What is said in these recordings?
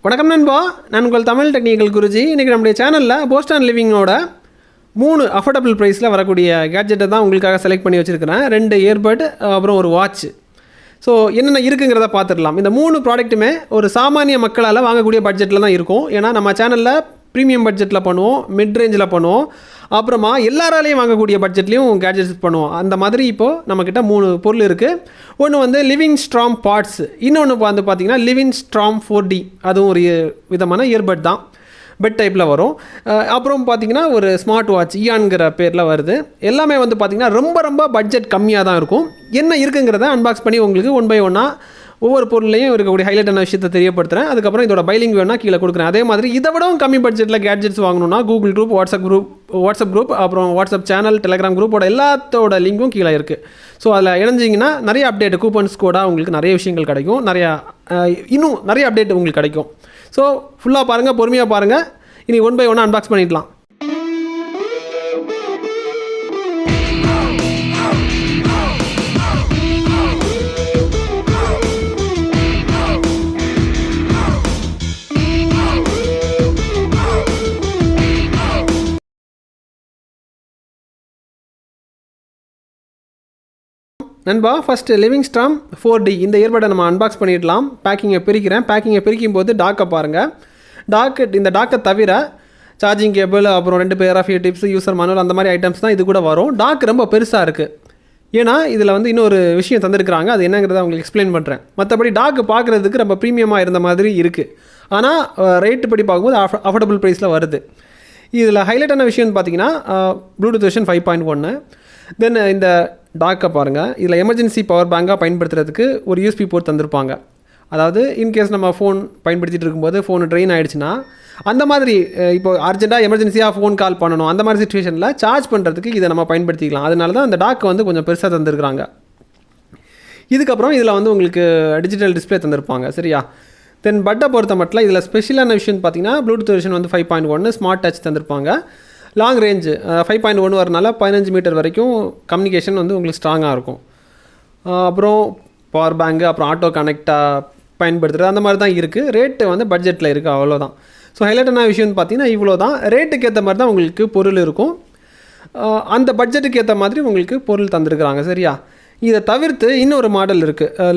வணக்கம் நண்பா, நான் உங்கள் தமிழ் டெக்னிக்கல் குருஜி. இன்றைக்கி நம்முடைய சேனலில் போஸ்ட் அண்ட் லிவிங்கோட 3 அஃபோர்டபுள் ப்ரைஸில் வரக்கூடிய கேட்ஜெட்டை தான் உங்களுக்காக செலக்ட் பண்ணி வச்சுருக்கிறேன். 2 இயர்பட், அப்புறம் ஒரு வாட்ச். ஸோ என்னென்ன இருக்குங்கிறத பார்த்துடலாம். இந்த 3 ப்ராடக்ட்டுமே ஒரு சாமானிய மக்களால் வாங்கக்கூடிய பட்ஜெட்டில் தான் இருக்கும். ஏன்னா நம்ம சேனலில் ப்ரீமியம் பட்ஜெட்டில் பண்ணுவோம், மிட் ரேஞ்சில் பண்ணுவோம், அப்புறமா எல்லாராலையும் வாங்கக்கூடிய பட்ஜெட்லேயும் கேட்ஜெட்ஸ் பண்ணுவோம். அந்த மாதிரி இப்போது நம்மக்கிட்ட 3 பொருள் இருக்குது. ஒன்று வந்து லிவிங் ஸ்ட்ராம் பாட்ஸ், இன்னொன்று வந்து பார்த்திங்கன்னா லிவிங் ஸ்ட்ராம் 4D, அதுவும் ஒரு விதமான இயர்பட் தான், பெட் டைப்பில் வரும். அப்புறம் பார்த்திங்கன்னா ஒரு ஸ்மார்ட் வாட்ச் EONங்கிற பேரில் வருது. எல்லாமே வந்து பார்த்திங்கன்னா ரொம்ப ரொம்ப பட்ஜெட் கம்மியாக தான் இருக்கும். என்ன இருக்குங்கிறத அன்பாக்ஸ் பண்ணி உங்களுக்கு 1 by 1 ஒவ்வொரு பொருளையும் இருக்கக்கூடிய ஹைலைட்டான விஷயத்தை தெரியப்படுத்துகிறேன். அதுக்கப்புறம் இதோட பைலிங் வேணும்னா கீழே கொடுக்குறேன். அதே மாதிரி இதை விடவும் கம்மி பட்ஜெட்டில் கேட்ஜெட்ஸ் வாங்கணும்னா கூகுள் குரூப், வாட்ஸ்அப் குரூப், அப்புறம் வாட்ஸ்அப் சேனல், டெலிகிராம் குரூப்போட எல்லாத்தோட லிங்க்கும் கீழே இருக்குது. ஸோ அதில் இணைஞ்சிங்கன்னா நிறைய அப்டேட், கூப்பன்ஸ் கோடாக உங்களுக்கு நிறைய விஷயங்கள் கிடைக்கும், இன்னும் நிறைய அப்டேட் உங்களுக்கு கிடைக்கும். ஸோ ஃபுல்லாக பாருங்கள், பொறுமையாக பாருங்கள். இனி 1 by 1 அன்பாக்ஸ் பண்ணிடலாம். நண்பா, ஃபஸ்ட்டு லிவிங் ஸ்ட்ராம் 4D இந்த இயர்பட்டை நம்ம அன்பாக்ஸ் பண்ணிடலாம். பேக்கிங்கை பிரிக்கிறேன். பேக்கிங்கை பிரிக்கும் போது டாக்கை பாருங்கள். இந்த டாக்கை தவிர சார்ஜிங் கேபிள், அப்புறம் 2 pair of tips, user manual, அந்த மாதிரி ஐட்டம்ஸ் தான் இது கூட வரும். டாக் ரொம்ப பெருசாக இருக்குது. ஏன்னா இதில் வந்து இன்னொரு விஷயம் தந்திருக்கிறாங்க. அது என்னங்கிறத உங்களுக்கு எக்ஸ்பிளைன் பண்ணுறேன். மற்றபடி டாக்கு பார்க்குறதுக்கு ரொம்ப ப்ரீமியமாக இருந்த மாதிரி இருக்குது. ஆனால் ரேட்டு படி பார்க்கும்போது அஃபோர்டபுள் ப்ரைஸில் வருது. இதில் ஹைலைட்டான விஷயம்னு பார்த்தீங்கன்னா ப்ளூடூத் வெர்ஷன் 5.1. தென் இந்த டாக்கை பாருங்கள். இதில் எமர்ஜென்சி பவர் பேங்காக பயன்படுத்துறதுக்கு ஒரு USB போர்ட் தந்திருப்பாங்க. அதாவது இன்கேஸ் நம்ம ஃபோன் பயன்படுத்திகிட்டு இருக்கும்போது ஃபோன் ட்ரெயின் ஆகிடுச்சுன்னா, அந்த மாதிரி இப்போ அர்ஜென்ட்டாக எமர்ஜென்சியாக ஃபோன் கால் பண்ணணும், அந்த மாதிரி சிச்சுவேஷனில் சார்ஜ் பண்ணுறதுக்கு இதை நம்ம பயன்படுத்திக்கலாம். அதனால தான் அந்த டாக் வந்து கொஞ்சம் பெருசாக தந்துருக்குறாங்க. இதுக்கப்புறம் இதில் வந்து உங்களுக்கு டிஜிட்டல் டிஸ்பிளே தந்திருப்பாங்க, சரியா? தென் பட்டை பொறுத்த மட்டும் இதில் ஸ்பெஷலான விஷயம் பார்த்தீங்கன்னா ப்ளூடூத் வெர்ஷன் வந்து 5.1 ஸ்மார்ட் டச் தந்திருப்பாங்க. லாங் ரேஞ்சு 5.1 வரனால 15 மீட்டர் வரைக்கும் கம்யூனிகேஷன் வந்து உங்களுக்கு ஸ்ட்ராங்காக இருக்கும். அப்புறம் பவர் பேங்கு, அப்புறம் ஆட்டோ கனெக்டாக பயன்படுத்துகிறது, அந்த மாதிரி தான் இருக்குது. ரேட்டு வந்து பட்ஜெட்டில் இருக்குது, அவ்வளோதான். ஸோ ஹைலைட்டான விஷயம்னு பார்த்தீங்கன்னா இவ்வளோ தான். ரேட்டுக்கு ஏற்ற மாதிரி தான் உங்களுக்கு பொருள் இருக்கும். அந்த பட்ஜெட்டுக்கு ஏற்ற மாதிரி உங்களுக்கு பொருள் தந்துருக்குறாங்க, சரியா? இதை தவிர்த்து இன்னொரு மாடல் இருக்குது,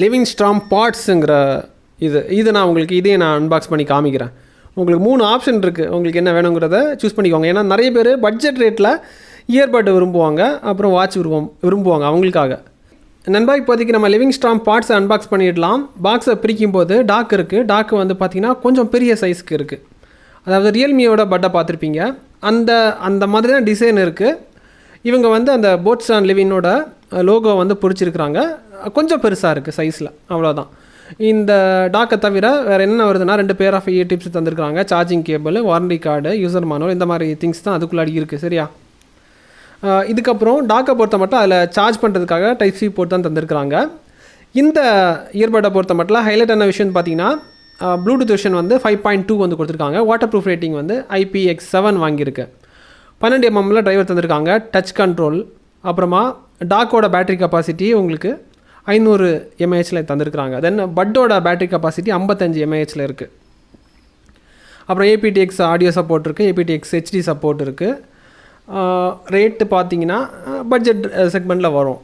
லிவிங் ஸ்ட்ராம் பாட்ஸுங்கிற இது நான் உங்களுக்கு இதையே நான் அன்பாக்ஸ் பண்ணி காமிக்கிறேன். உங்களுக்கு 3 ஆப்ஷன் இருக்குது. உங்களுக்கு என்ன வேணுங்கிறத சூஸ் பண்ணிக்கோங்க. ஏன்னா நிறைய பேர் பட்ஜெட் ரேட்டில் இயர்பட் விரும்புவாங்க, அப்புறம் வாட்ச் விரும்புவாங்க. அவங்களுக்காக நண்பா, இப்போதைக்கு நம்ம லிவிங் ஸ்ட்ராம் பார்ட்ஸை அன்பாக்ஸ் பண்ணிடலாம். பாக்ஸை பிரிக்கும் போது டாக் இருக்குது. டாக்கு வந்து பார்த்திங்கன்னா கொஞ்சம் பெரிய சைஸ்க்கு இருக்குது. அதாவது ரியல்மியோட பட்டை பார்த்துருப்பீங்க, அந்த மாதிரி தான் டிசைன் இருக்குது. இவங்க வந்து அந்த போஸ்ட் அண்ட் லிவினோட லோகோ வந்து பிடிச்சிருக்கிறாங்க. கொஞ்சம் பெருசாக இருக்குது சைஸில், அவ்வளோதான். இந்த டாக்கை தவிர வேறு என்ன வருதுன்னா 2 பேர் ஆஃப் டிப்ஸ் தந்திருக்காங்க, charging cable, warranty card, user manual, இந்த மாதிரி திங்ஸ் தான் அதுக்குள்ளாடி இருக்குது, சரியா? இதுக்கப்புறம் டாக்கை பொறுத்த மட்டும் அதில் சார்ஜ் பண்ணுறதுக்காக டைப் C போர்ட் தான் தந்திருக்கிறாங்க. இந்த இயர்பட்டை பொறுத்த மட்டும் ஹைலைட்டான விஷயம்னு பார்த்தீங்கன்னா ப்ளூடூத் வெர்ஷன் வந்து 5.2 வந்து கொடுத்துருக்காங்க. வாட்டர் ப்ரூஃப் ரேட்டிங் வந்து IPX7 வாங்கியிருக்கு. 12 mm டிரைவர் தந்திருக்காங்க, டச் கண்ட்ரோல். அப்புறமா டாக்கோட பேட்டரி கெப்பாசிட்டி உங்களுக்கு 500 mAh தந்திருக்கிறாங்க. தென் பட்டோட பேட்டரி கெப்பாசிட்டி 55 mAh இருக்குது. அப்புறம் APTX ஆடியோ சப்போர்ட் இருக்குது, APTX HD சப்போர்ட் இருக்குது. ரேட்டு பார்த்தீங்கன்னா பட்ஜெட் செக்மெண்ட்டில் வரும்.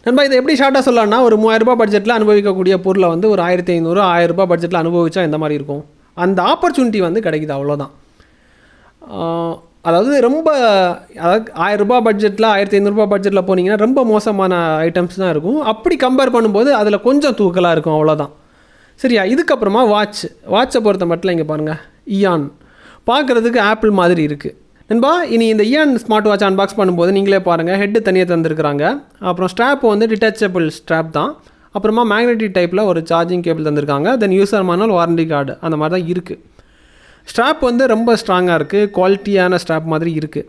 நம்ம இதை எப்படி ஷார்ட்டாக சொல்லலாம்னா, ஒரு 3000 ரூபாய் பட்ஜெட்டில் அனுபவிக்கக்கூடிய பொருளை வந்து ஒரு 1500, 1000 ரூபாய் பட்ஜெட்டில் அனுபவிச்சா எந்த மாதிரி இருக்கும், அந்த ஆப்பர்ச்சுனிட்டி வந்து கிடைக்குது, அவ்வளோதான். அதாவது 1000 ரூபாய் பட்ஜெட்டில் 1500 ரூபாய் பட்ஜெட்டில் போனீங்கன்னா ரொம்ப மோசமான ஐட்டம்ஸ் தான் இருக்கும். அப்படி கம்பேர் பண்ணும்போது அதில் கொஞ்சம் தூக்கலாக இருக்கும், அவ்வளோதான், சரியா? இதுக்கப்புறமா வாட்சை பொறுத்த மட்டும் இங்கே பாருங்கள், EON பார்க்குறதுக்கு ஆப்பிள் மாதிரி இருக்குது. நண்பா, இனி இந்த EON ஸ்மார்ட் வாட்ச் அன்பாக்ஸ் பண்ணும்போது நீங்களே பாருங்கள், ஹெட்டு தனியாக தந்துருக்குறாங்க. அப்புறம் ஸ்ட்ராப் வந்து டிட்டாச்சபிள் ஸ்ட்ராப் தான். அப்புறமா மேக்னெட்டிக் டைப்பில் ஒரு சார்ஜிங் கேபிள் தந்திருக்காங்க. தென் யூசர் மேனுவல், வாரண்டி கார்டு, அந்த மாதிரி தான் இருக்குது. ஸ்ட்ராப் வந்து ரொம்ப ஸ்ட்ராங்காக இருக்குது, குவாலிட்டியான ஸ்ட்ராப் மாதிரி இருக்குது.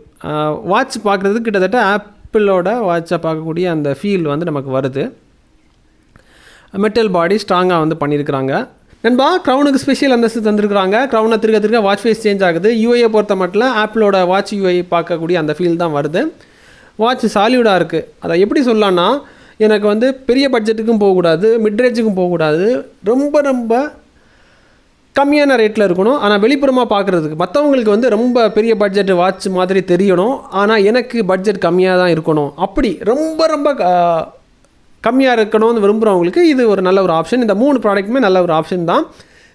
வாட்ச் பார்க்குறதுக்கு கிட்டத்தட்ட ஆப்பிளோட வாட்சை பார்க்கக்கூடிய அந்த ஃபீல் வந்து நமக்கு வருது. மெட்டல் பாடி ஸ்ட்ராங்காக வந்து பண்ணியிருக்கிறாங்க. நண்பா, க்ரௌனுக்கு ஸ்பெஷல் அந்தஸ்து தந்துருக்குறாங்க. க்ரௌனை திருக்க வாட்ச் ஃபேஸ் சேஞ்ச் ஆகுது. யூஐயை பொறுத்த மட்டும் ஆப்பிளோட வாட்ச் யூஐ பார்க்கக்கூடிய அந்த ஃபீல் தான் வருது. வாட்ச் சாலிடாக இருக்குது. அதை எப்படி சொல்லலான்னா, எனக்கு வந்து பெரிய பட்ஜெட்டுக்கும் போகக்கூடாது, மிட்ரேஞ்சுக்கும் போகக்கூடாது, ரொம்ப ரொம்ப கம்மியான ரேட்டில் இருக்கணும். ஆனால் வெளிப்புறமாக பார்க்குறதுக்கு மற்றவங்களுக்கு வந்து ரொம்ப பெரிய பட்ஜெட் வாட்ச் மாதிரி தெரியணும், ஆனால் எனக்கு பட்ஜெட் கம்மியாக தான் இருக்கணும், அப்படி ரொம்ப ரொம்ப கம்மியாக இருக்கணும்னு விரும்புகிறவங்களுக்கு இது ஒரு நல்ல ஒரு ஆப்ஷன். இந்த 3 ப்ராடக்ட்டுமே நல்ல ஒரு ஆப்ஷன் தான்.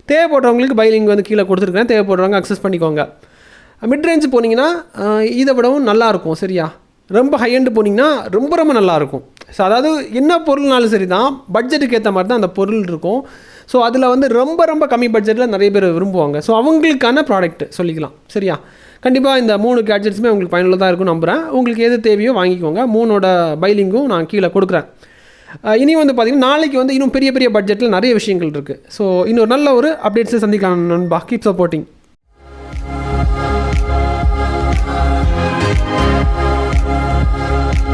தேவைப்படுறவங்களுக்கு பை லிங்க் வந்து கீழே கொடுத்துருக்கேன், தேவைப்படுறவங்க அக்சஸ் பண்ணிக்கோங்க. மிட் ரேஞ்சு போனீங்கன்னா இதை விடவும் நல்லாயிருக்கும். சரியா, ரொம்ப ஹை எண்டு போனீங்கன்னா ரொம்ப ரொம்ப நல்லாயிருக்கும். ஸோ அதாவது என்ன பொருள்னாலும் சரி தான், பட்ஜெட்டுக்கு ஏற்ற மாதிரி தான் அந்த பொருள் இருக்கும். ஸோ அதில் வந்து ரொம்ப ரொம்ப கம்மி பட்ஜெட்டில் நிறைய பேர் விரும்புவாங்க. ஸோ அவங்களுக்கான ப்ராடக்ட் சொல்லிக்கலாம். சரியா, கண்டிப்பாக இந்த 3 கேட்ஜெட்ஸுமே உங்களுக்கு பயனுள்ளதாக இருக்கும் நம்புகிறேன். உங்களுக்கு எது தேவையோ வாங்கிக்கோங்க. 3ஓட பை லிங்கும் நான் கீழே கொடுக்குறேன். இனி வந்து பார்த்திங்கன்னா நாளைக்கு வந்து இன்னும் பெரிய பெரிய பட்ஜெட்டில் நிறைய விஷயங்கள் இருக்குது. ஸோ இன்னொரு நல்ல ஒரு அப்டேட்ஸை சந்திக்கலாம் நண்பா. Keep supporting.